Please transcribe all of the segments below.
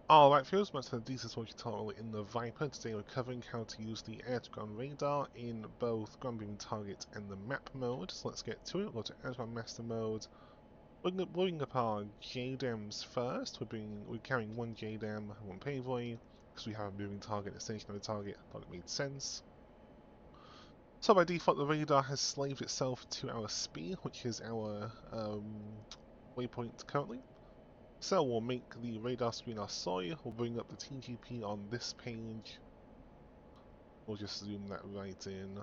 Alright, for those much of the DC tutorial in the Viper, today we're covering how to use the air-to-ground radar in both ground beam target and the map mode. So let's get to it. We'll go to air-to-ground master mode. We're blowing up our JDAMs first. We're carrying one JDAM, one Pavoy, because we have a moving target, a stationary target. Thought it made sense. So by default, the radar has slaved itself to our speed, which is our waypoint currently. So we'll make the radar screen our soy, we'll bring up the TGP on this page, we'll just zoom that right in.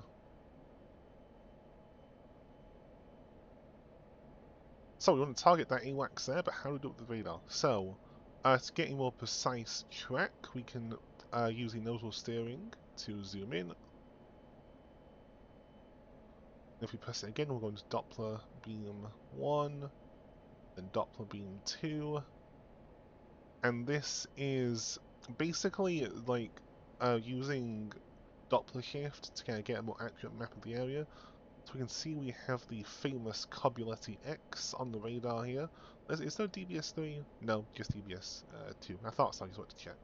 So we want to target that AWACS there, but how do we do it with the radar? So, to get a more precise track, we can use the nodal steering to zoom in. If we press it again, we'll go into Doppler beam 1, then Doppler beam 2, and this is basically like using Doppler shift to kind of get a more accurate map of the area. So we can see we have the famous Cobuletti X on the radar here. Is there DBS 3? No, just DBS 2. I thought so, I just wanted to check.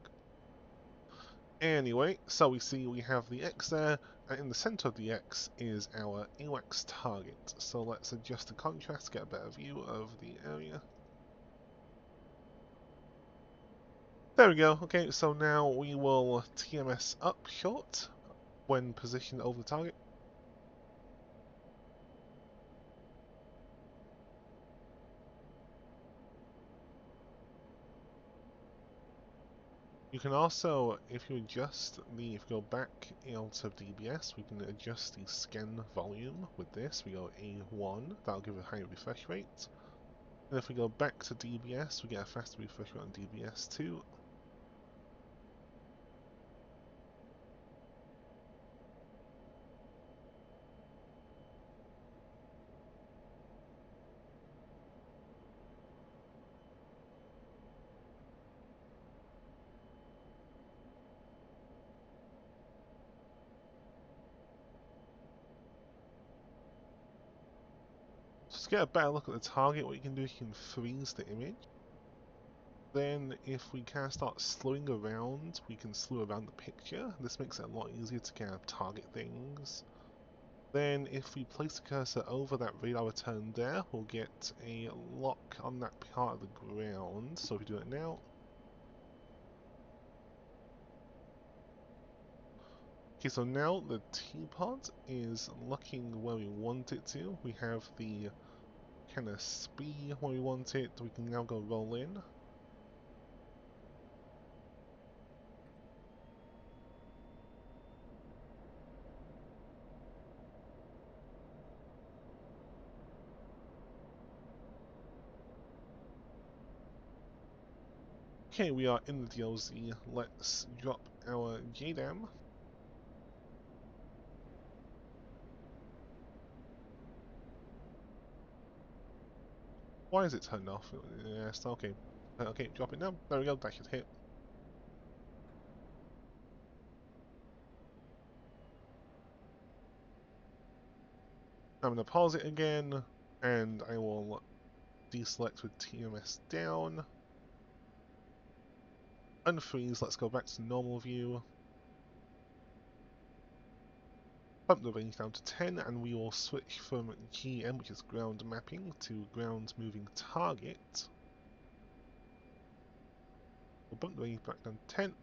Anyway, so we see we have the X there, and in the center of the X is our AWACS target. So let's adjust the contrast to get a better view of the area. There we go. Okay, so now we will TMS up short when positioned over the target. You can also, if you go back out of DBS, we can adjust the scan volume with this. We go A1, that'll give a higher refresh rate. And if we go back to DBS, we get a faster refresh rate on DBS too. So to get a better look at the target, what you can do is you can freeze the image. Then if we kind of start slowing around, we can slow around the picture. This makes it a lot easier to kind of target things. Then if we place the cursor over that radar return there, we'll get a lock on that part of the ground. So if we do it now. Okay, so now the teapot is looking where we want it to. We have the kind of speed where we want it. We can now go roll in. Okay, we are in the DLZ. Let's drop our JDAM. Why is it turned off? Yes, okay. Okay, drop it now. There we go, that should hit. I'm going to pause it again, and I will deselect with TMS down. Unfreeze, let's go back to normal view. Bump the range down to 10, and we will switch from GM, which is ground mapping, to ground moving target. We'll bump the range back down to 10. And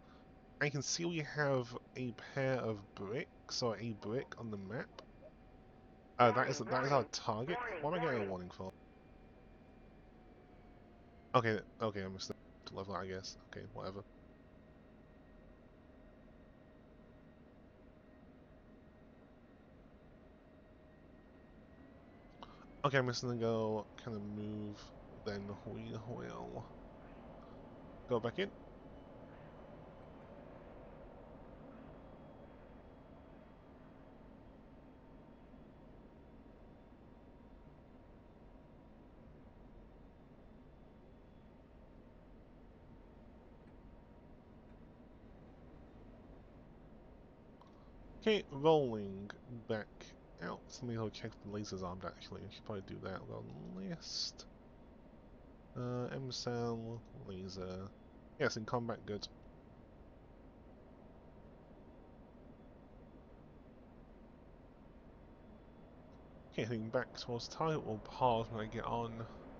you can see we have a pair of bricks, or a brick on the map. That is our target. What am I getting a warning for? Okay, okay, I'm still to level, I guess. Okay, whatever. Okay, I'm just gonna go kind of move, then we will go back in. Okay, rolling back out. Let me go check the lasers armed actually. I should probably do that. We'll go list. M-cell, laser. Yes, in combat, good. Okay, heading back towards target. We'll pause when I get on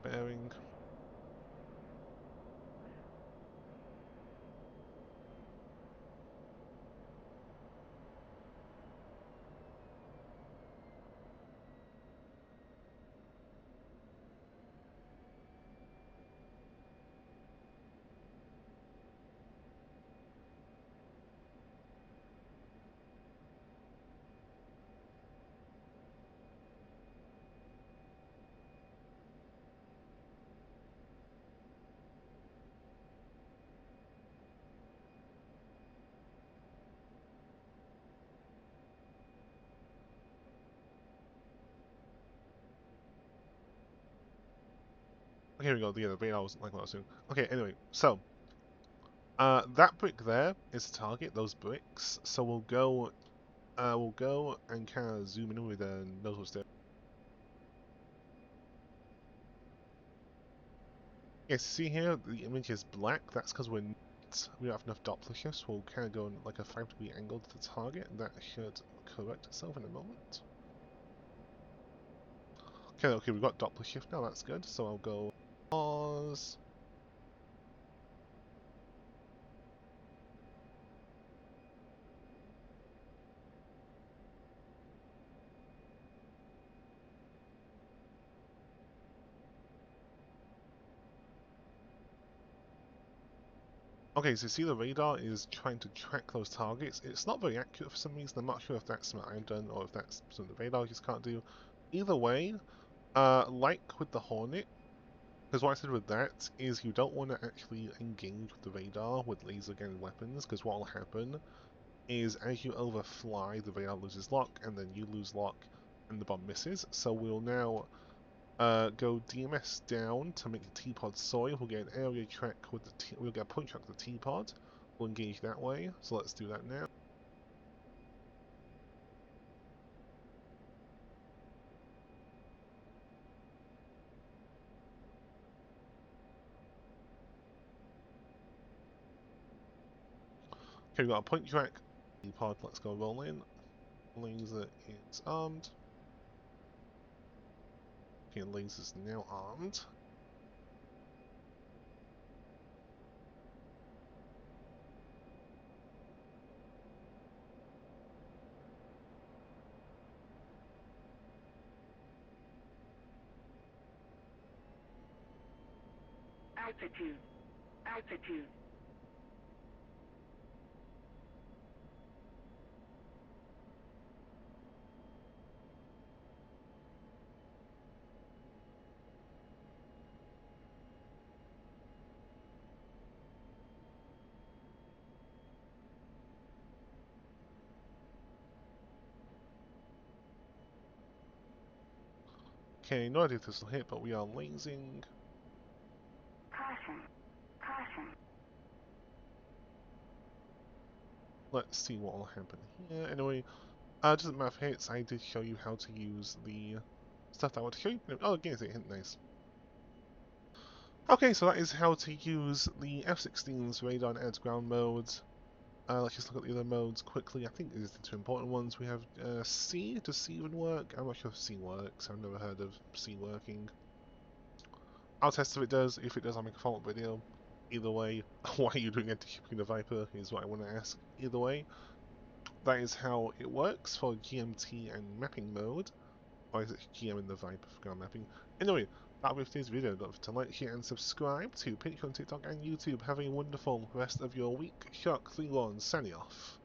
bearing. Okay, here we go. The radar wasn't like what I was doing. Okay, anyway, so that brick there is the target. Those bricks. So we'll go and kind of zoom in with a notice there. Yes, see here, the image is black. That's because we don't have enough Doppler shifts. We'll kind of go in like a 5-degree angle to the target. That should correct itself in a moment. Okay, we've got Doppler shift now. That's good. So I'll go pause. Okay, so see the radar is trying to track those targets. It's not very accurate for some reason. I'm not sure if that's something I've done or if that's something the radar just can't do. Either way, like with the Hornet, because what I said with that is you don't want to actually engage with the radar with laser guided weapons, because what will happen is as you overfly, the radar loses lock, and then you lose lock, and the bomb misses. So we'll now go DMS down to make the T-pod soy. We'll get an area track with the we'll get a point track with the T-pod. We'll engage that way. So let's do that now. Okay, we've got a point track. T-pod, let's go roll in. Laser is armed. Okay, laser's now armed. Altitude. Altitude. Okay, no idea if this will hit, but we are lasing. Caution. Caution. Let's see what will happen here. Anyway, doesn't matter if it hits. I did show you how to use the stuff that I want to show you. Oh, again, it hit. Nice. Okay, so that is how to use the F-16's radar and air-to-ground modes. Let's just look at the other modes quickly. I think these are the two important ones. We have C. Does C even work? I'm not sure if C works. I've never heard of C working. I'll test if it does. If it does, I'll make a follow-up video. Either way, why are you doing anti-shipping the Viper is what I want to ask. Either way, that is how it works for GMT and mapping mode. Or is it GM in the Viper for ground mapping? Anyway, that'll be today's video. Don't forget to like, share, and subscribe to Patreon, TikTok, and YouTube. Have a wonderful rest of your week. Shark31 signing off.